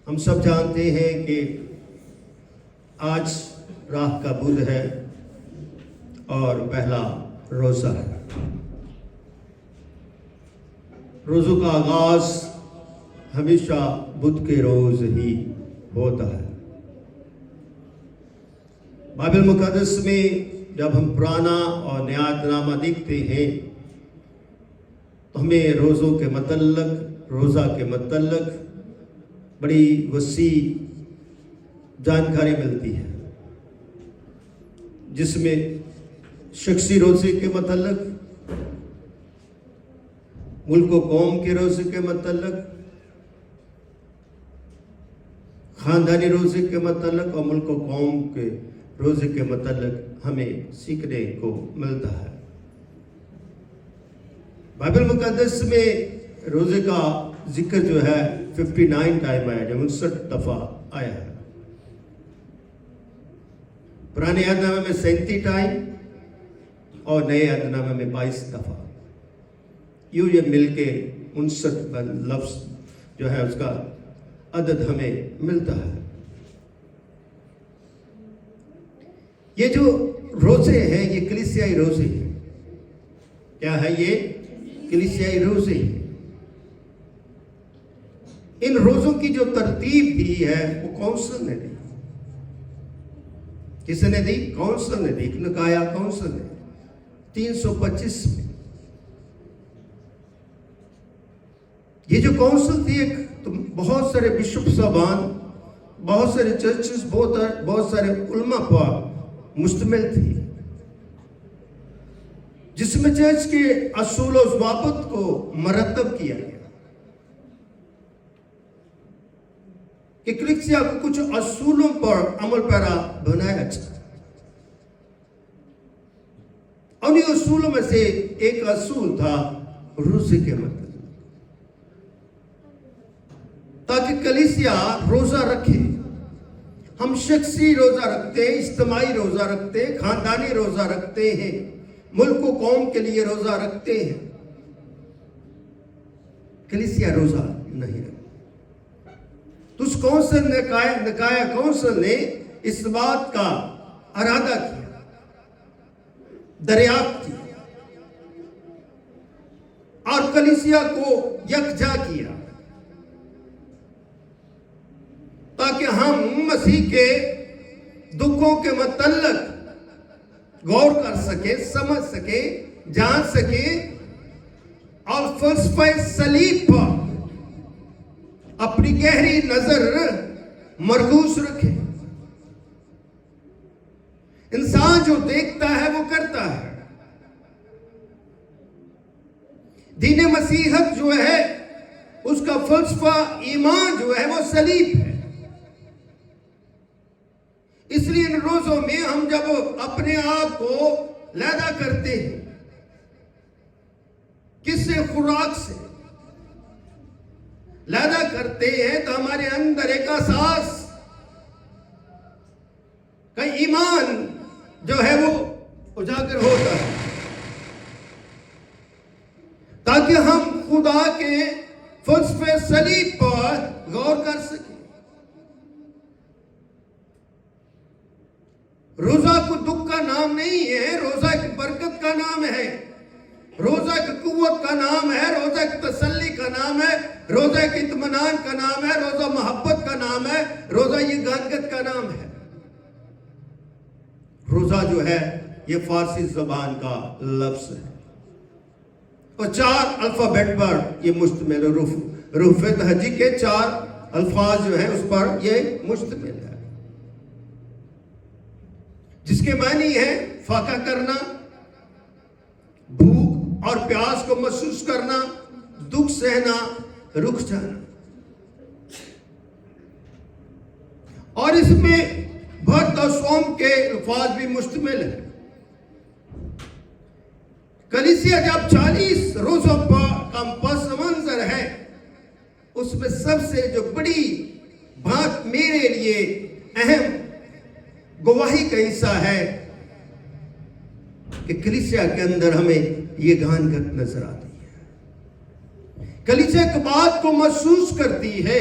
ہم سب جانتے ہیں کہ آج راہ کا بدھ ہے اور پہلا روزہ ہے۔ روزوں کا آغاز ہمیشہ بدھ کے روز ہی ہوتا ہے۔ بائبل مقدس میں جب ہم پرانا اور نیا عہد نامہ دیکھتے ہیں تو ہمیں روزوں کے متعلق، روزہ کے متعلق بڑی وسیع جانکاری ملتی ہے، جس میں شخصی روزے کے متعلق، ملک و قوم کے روزے کے متعلق، خاندانی روزے کے متعلق اور ملک و قوم کے روزے کے متعلق ہمیں سیکھنے کو ملتا ہے۔ بائبل مقدس میں روزے کا ذکر جو ہے 59 ٹائم آیا ہے، 59 دفعہ آیا ہے۔ پرانے عہد نامے میں 37 ٹائم اور نئے عہد نامے میں 22 دفعہ، یوں یہ مل کے 59 لفظ جو ہے اس کا عدد ہمیں ملتا ہے۔ یہ جو روزے ہیں یہ کلیسیائی روزے ہیں۔ کیا ہے یہ؟ کلیسیائی روزے ہیں۔ ان روزوں کی جو ترتیب دی ہے وہ کونسل نے دی۔ کس نے دی؟ کونسل نے دی۔ نکایا کونسل نے 325 میں۔ یہ جو کونسل تھی تو بہت سارے بشپ صاحبان، بہت سارے چرچز، بہت سارے علماء پر مشتمل تھی، جس میں چرچ کے اصول و ضوابط کو مرتب کیا گیا کہ کلیسیا کو کچھ اصولوں پر عمل پیرا بنایا جائے۔ اور ان اصولوں میں سے ایک اصول تھا روزے کے مطلب، تاکہ کلیسیا روزہ رکھے۔ ہم شخصی روزہ رکھتے ہیں، اجتماعی روزہ رکھتے ہیں، خاندانی روزہ رکھتے ہیں، ملک و قوم کے لیے روزہ رکھتے ہیں۔ کلیسیا روزہ نہیں رکھتا۔ تو اس کونسل نے نکایا کونسل نے اس بات کا ارادہ کیا، دریافت کیا اور کلیسیا کو یکجا کیا، تاکہ ہم مسیح کے دکھوں کے متعلق غور کر سکیں، سمجھ سکیں، جان سکیں اور فلسفہ صلیب پر اپنی گہری نظر مرکوز رکھیں۔ انسان جو دیکھتا ہے وہ کرتا ہے۔ دین مسیحیت جو ہے اس کا فلسفہ ایمان جو ہے وہ صلیب ہے۔ اس لیے ان روزوں میں ہم جب اپنے آپ کو لیدا کرتے ہیں، کس سے؟ خوراک سے لیدا کرتے ہیں، تو ہمارے اندر ایک احساس کا ایمان جو ہے وہ اجاگر ہوتا ہے، تاکہ ہم خدا کے فلسفے صلیب پر غور کر سکیں۔ روزہ کو دکھ کا نام نہیں ہے، روزہ ایک برکت کا نام ہے، روزہ ایک قوت کا نام ہے، روزہ ایک تسلی کا نام ہے، روزہ ایک اطمینان کا نام ہے، روزہ محبت کا نام ہے، روزہ یہ گانگت کا نام ہے۔ روزہ جو ہے یہ فارسی زبان کا لفظ ہے اور 4 الفابیٹ پر یہ مشتمل ہے۔ حروف تہجی کے 4 الفاظ جو ہیں اس پر یہ مشتمل ہے، جس کے معنی ہے فاقہ کرنا، بھوک اور پیاس کو محسوس کرنا، دکھ سہنا، رک جانا۔ اور اس میں بھرت اور سوم کے الفاظ بھی مشتمل ہے۔ کلیسیا جب 40 روزوں کا پس منظر ہے، اس میں سب سے جو بڑی بات میرے لیے اہم گواہی کا حصہ ہے کہ کلیسیا کے اندر ہمیں یہ گانگت نظر آتی ہے۔ کلیسیا ایک بات کو محسوس کرتی ہے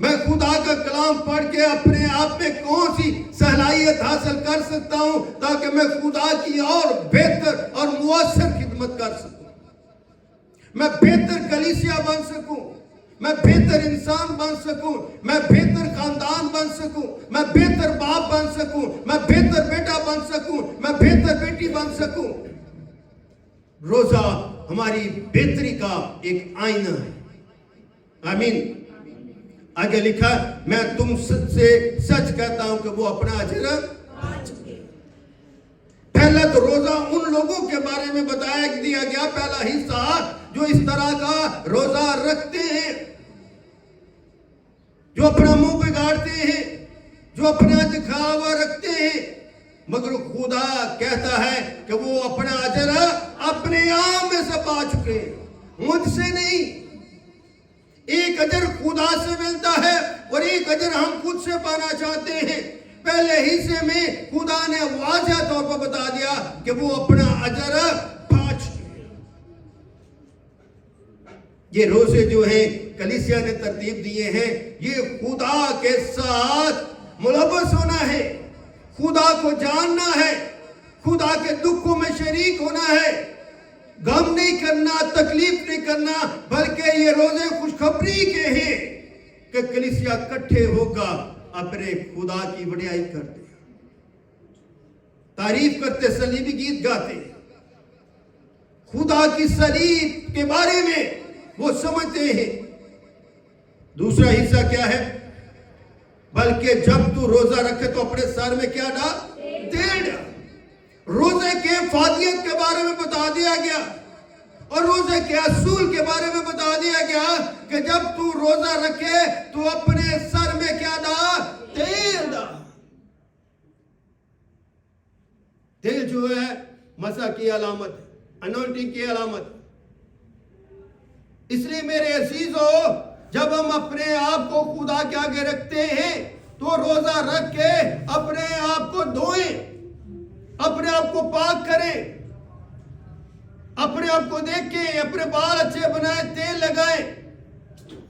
میں خدا کا کلام پڑھ کے اپنے آپ میں کون سی صلاحیت حاصل کر سکتا ہوں تاکہ میں خدا کی اور بہتر اور مؤثر خدمت کر سکوں، میں بہتر کلیسیا بن سکوں، میں بہتر انسان بن سکوں، میں بہتر خاندان بن سکوں، میں بہتر باپ بن سکوں، میں بہتر بیٹا بن سکوں، میں بہتر بیٹی بن سکوں۔ روزہ ہماری بہتری کا ایک آئینہ ہے۔ آمین۔ آگے لکھا، میں تم سے سچ کہتا ہوں کہ وہ اپنا اجر پا چکے۔ پہلا تو روزہ ان لوگوں کے بارے میں بتایا دیا گیا، پہلا حصہ جو اس طرح کا روزہ رکھتے ہیں، جو اپنا منہ بگاڑتے ہیں، جو اپنا دکھاوا رکھتے ہیں، مگر خدا کہتا ہے کہ وہ اپنا اجر اپنے آپ میں سے پا چکے، مجھ سے نہیں۔ ایک اجر خدا سے ملتا ہے اور ایک اجر ہم خود سے پانا چاہتے ہیں۔ پہلے حصے میں خدا نے واضح طور پر بتا دیا کہ وہ اپنا اجر پا چکے۔ یہ روزے جو ہیں کلیسیا نے ترتیب دیے ہیں، یہ خدا کے ساتھ ملوث ہونا ہے، خدا کو جاننا ہے، خدا کے دکھوں میں شریک ہونا ہے، غم نہیں کرنا، تکلیف نہیں کرنا، بلکہ یہ روزے خوشخبری کے ہیں کہ کلیسیا اکٹھے ہوگا اپنے خدا کی بڑائی کرتے، تعریف کرتے، صلیبی گیت گاتے، خدا کی صلیب کے بارے میں وہ سمجھتے ہیں۔ دوسرا حصہ کیا ہے؟ بلکہ جب تو روزہ رکھے تو اپنے سر میں کیا ڈال؟ تیل ڈال۔ روزے کے فادیت کے بارے میں بتا دیا گیا اور روزے کے اصول کے بارے میں بتا دیا گیا کہ جب تو روزہ رکھے تو اپنے سر میں کیا ڈال؟ تیل ڈال۔ تیل جو ہے مسح کی علامت ہے، انوائنٹنگ کی علامت۔ اس لیے میرے عزیزو، جب ہم اپنے آپ کو خدا کے آگے رکھتے ہیں تو روزہ رکھ کے اپنے آپ کو دھوئیں، اپنے آپ کو پاک کریں، اپنے آپ کو دیکھیں، اپنے بال اچھے بنائیں، تیل لگائیں،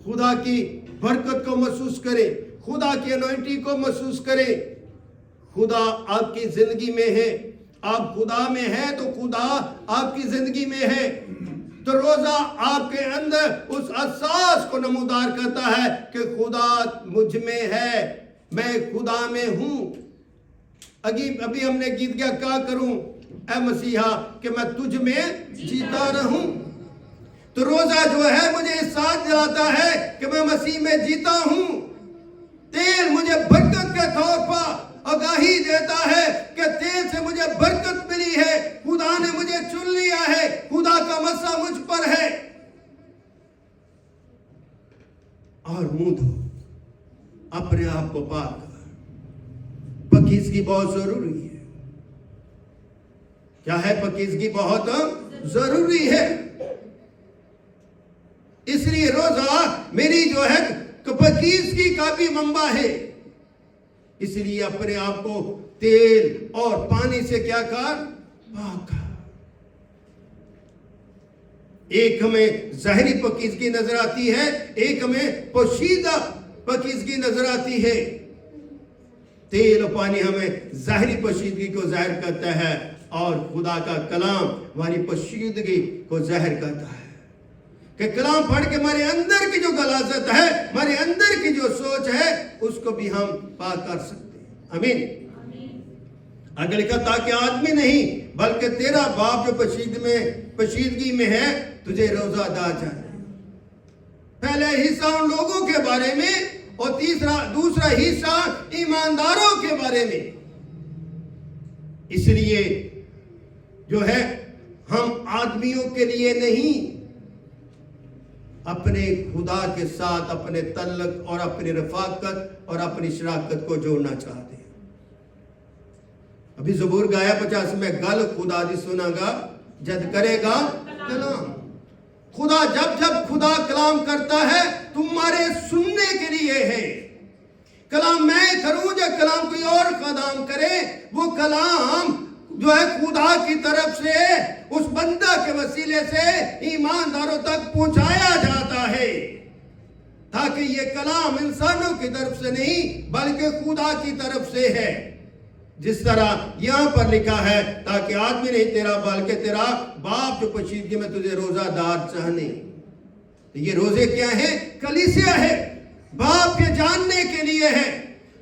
خدا کی برکت کو محسوس کریں، خدا کی انوائنٹنگ کو محسوس کریں۔ خدا آپ کی زندگی میں ہے، آپ خدا میں ہیں تو خدا آپ کی زندگی میں ہے۔ تو روزہ آپ کے اندر اس احساس کو نمودار کرتا ہے کہ خدا مجھ میں ہے، میں خدا میں ہوں۔ ابھی ہم نے گیت گیا، کیا کروں اے مسیحا کہ میں تجھ میں جیتا رہوں۔ تو روزہ جو ہے مجھے احساس دلاتا ہے کہ میں مسیح میں جیتا ہوں۔ تیل مجھے برکت کے طور پر آگاہی دیتا ہے کہ تیل سے مجھے برکت ملی ہے، خدا نے مجھے چن لیا ہے، خدا کا مسا مجھ پر ہے۔ اور منہ دھو، اپنے آپ کو پاک کر۔ پاکیزگی بہت ضروری ہے۔ کیا ہے؟ پاکیزگی بہت ضروری ہے۔ اس لیے روزہ میری جو ہے پاکیزگی کا بھی منبع ہے۔ اس لیے اپنے آپ کو تیل اور پانی سے کیا کر؟ پاک کر۔ ایک ہمیں ظاہری پاکیزگی نظر آتی ہے، ایک ہمیں پوشیدہ پاکیزگی نظر آتی ہے۔ تیل اور پانی ہمیں ظاہری پوشیدگی کو ظاہر کرتا ہے اور خدا کا کلام ہماری پوشیدگی کو ظاہر کرتا ہے کہ کلام پڑھ کے ہمارے اندر کی جو غلاظت ہے، ہمارے اندر کی جو سوچ ہے، اس کو بھی ہم پاک کر سکتے ہیں۔ آمین۔ آگے لکھا، تاکہ آدمی نہیں بلکہ تیرا باپ جو پوشیدگی میں ہے تجھے روزہ دار جانے۔ پہلے حصہ ان لوگوں کے بارے میں اور دوسرا حصہ ایمانداروں کے بارے میں۔ اس لیے جو ہے ہم آدمیوں کے لیے نہیں، اپنے خدا کے ساتھ اپنے تعلق اور اپنی رفاقت اور اپنی شراکت کو جوڑنا چاہتے ہیں۔ ابھی زبور گایا 50 میں، گل خدا دی سنا گا جد کرے گا کلام۔ خدا جب خدا کلام کرتا ہے تمہارے سننے کے لیے ہے۔ کلام میں کروں یا کلام کوئی اور کلام کرے، وہ کلام جو ہے خدا کی طرف سے اس بندہ کے وسیلے سے ایمانداروں تک پہنچایا جاتا ہے۔ تاکہ یہ کلام انسانوں کی طرف سے نہیں بلکہ خدا کی طرف سے ہے، جس طرح یہاں پر لکھا ہے تاکہ آدمی نہیں تیرا بلکہ تیرا باپ جو پوشیدگی میں تجھے روزہ دار چاہنے۔ یہ روزے کیا ہیں؟ کلیسیا ہے، باپ کے جاننے کے لیے ہے،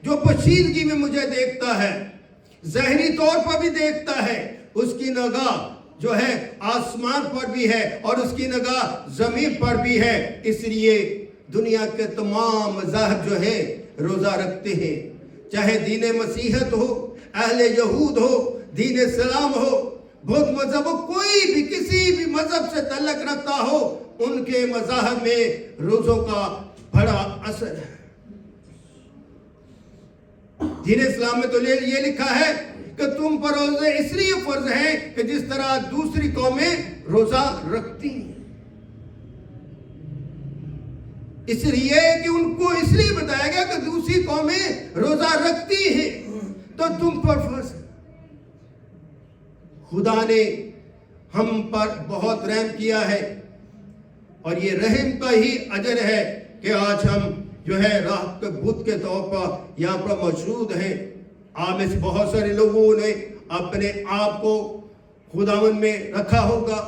جو پوشیدگی میں مجھے دیکھتا ہے، ظاہری طور پر بھی دیکھتا ہے، اس کی نگاہ جو ہے آسمان پر بھی ہے اور اس کی نگاہ زمین پر بھی ہے۔ اس لیے دنیا کے تمام مذاہب جو ہیں روزہ رکھتے ہیں، چاہے دین مسیحیت ہو، اہل یہود ہو، دین اسلام ہو، بدھ مذہب ہو، کوئی بھی کسی بھی مذہب سے تعلق رکھتا ہو، ان کے مذاہب میں روزوں کا بڑا اثر ہے۔ دین اسلام میں تو یہ لکھا ہے کہ تم پر روزے اس لیے فرض ہیں کہ جس طرح دوسری قومیں روزہ رکھتی ہیں، اس لیے کہ ان کو اس لیے بتایا گیا کہ دوسری قومیں روزہ رکھتی ہیں تو تم پر فرض ہے۔ خدا نے ہم پر بہت رحم کیا ہے اور یہ رحم کا ہی اجر ہے کہ آج ہم جو ہے راہ کے بدھ کے طور پر یہاں پر موجود ہیں۔ آپ میں سے بہت سارے لوگوں نے اپنے آپ کو خداوند میں رکھا ہوگا،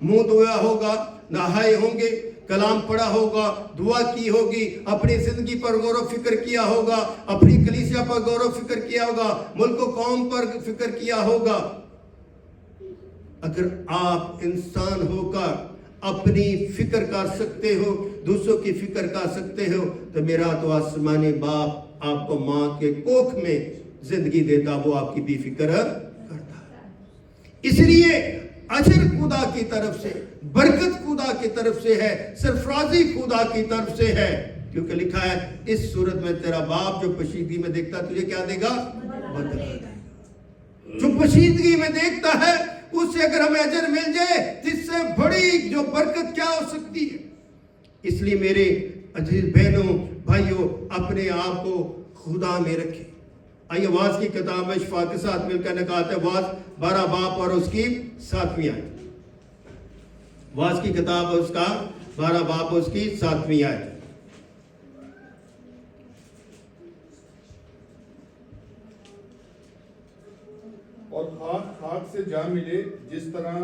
منہ دھویا ہوگا، نہائے ہوں گے، کلام پڑھا ہوگا، دعا کی ہوگی، اپنی زندگی پر غور و فکر کیا ہوگا، اپنی کلیسیا پر غور و فکر کیا ہوگا، ملک و قوم پر فکر کیا ہوگا۔ اگر آپ انسان ہو کر اپنی فکر کر سکتے ہو، دوسروں کی فکر کر سکتے ہو، تو میرا تو آسمانی باپ آپ کو ماں کے کوکھ میں زندگی دیتا، وہ آپ کی بھی فکر کرتا ہے۔ اس لیے اجر خدا کی طرف سے، برکت خدا کی طرف سے ہے، سرفرازی خدا کی طرف سے ہے، کیونکہ لکھا ہے اس صورت میں تیرا باپ جو پوشیدگی میں دیکھتا تجھے کیا دے گا؟ بدلہ دے گا۔ جو پوشیدگی میں دیکھتا ہے اس سے اگر ہمیں اجر مل جائے جس سے بڑی جو برکت کیا ہو سکتی ہے۔ اس لیے میرے عزیز بہنوں بھائیوں، اپنے آپ کو خدا میں رکھیں۔ آئیے واز کی کتاب میں شفا کے ساتھ مل کر نکالتے ہیں، واز 12 باب اور اس کی 7ویں آیت۔ واز کی کتاب اس کا 12 باب اس کی 7ویں آیت۔ اور خاک سے جا ملے جس طرح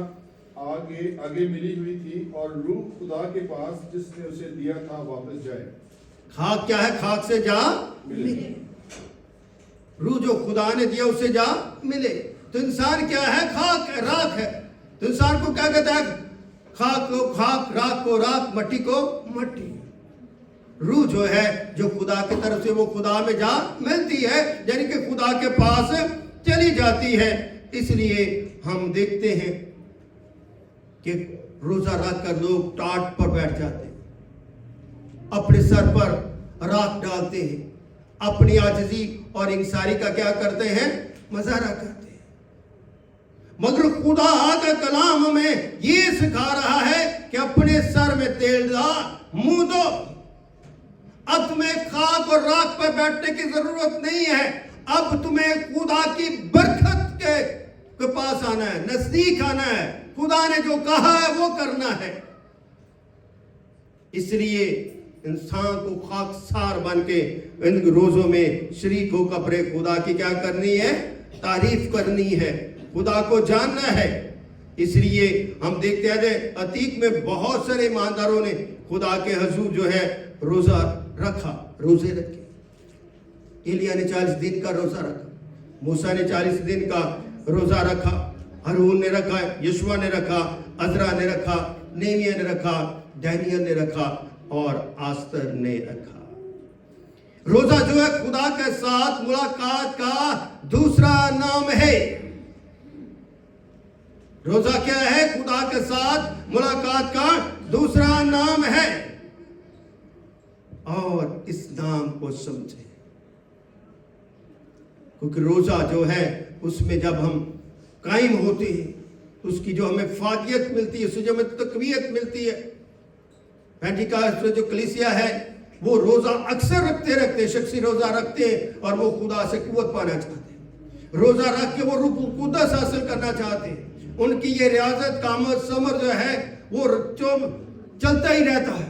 آگے ملی ہوئی تھی، اور روح خدا کے پاس جس نے اسے دیا تھا واپس جائے۔ خاک کیا ہے؟ خاک سے جا ملے، روح جو خدا نے دیا اسے جا ملے۔ تو انسان کیا ہے؟ خاک ہے، راکھ ہے۔ تو انسان کو کیا کہتا ہے؟ خاک کو خاک، راکھ کو راکھ، مٹی کو مٹی۔ روح جو ہے جو خدا کی طرف سے وہ خدا میں جا ملتی ہے، یعنی کہ خدا کے پاس چلی جاتی ہے۔ اس لیے ہم دیکھتے ہیں کہ روزہ رکھ کر لوگ ٹاٹ پر بیٹھ جاتے ہیں، اپنے سر پر راکھ ڈالتے ہیں، اپنی عاجزی اور انکساری کا کیا کرتے ہیں؟ مظاہرہ کرتے ہیں۔ مگر خدا کا کلام ہمیں یہ سکھا رہا ہے کہ اپنے سر میں تیل ڈال، منہ دو۔ اب تمہیں خاک اور راکھ پر بیٹھنے کی ضرورت نہیں ہے، اب تمہیں خدا کی برکت کے پاس آنا ہے، نزدیک آنا ہے، خدا نے جو کہا ہے وہ کرنا ہے۔ اس لیے انسان کو خاکسار بن کے ان روزوں میں شریک ہو کر اپنے خدا کی کیا کرنی ہے؟ تعریف کرنی ہے، خدا کو جاننا ہے۔ اس لیے ہم دیکھتے ہیں عتیق میں بہت سارے ایمانداروں نے خدا کے حضور جو ہے روزہ رکھا، روزے رکھے۔ ایلیا نے 40 دن کا روزہ رکھا، موسیٰ نے 40 دن کا روزہ رکھا، ہارون نے رکھا، یشوع نے رکھا، عزرا نے رکھا، نہمیا نے رکھا، دانیل نے رکھا اور آستر نے رکھا۔ روزہ جو ہے خدا کے ساتھ ملاقات کا دوسرا نام ہے۔ روزہ کیا ہے؟ خدا کے ساتھ ملاقات کا دوسرا نام ہے، اور اس نام کو سمجھے، کیونکہ روزہ جو ہے اس میں جب ہم قائم ہوتے ہیں اس کی جو ہمیں فاقیت ملتی ہے، اس سے جو ہمیں تقویت ملتی ہے۔ پینٹیکاسٹ جو کلیسیا ہے وہ روزہ اکثر رکھتے شخصی روزہ رکھتے ہیں اور وہ خدا سے قوت پانا چاہتے ہیں، روزہ رکھ کے وہ روح القدس حاصل کرنا چاہتے ہیں۔ ان کی یہ ریاضت کا عمل ثمر جو ہے وہ چلتا ہی رہتا ہے۔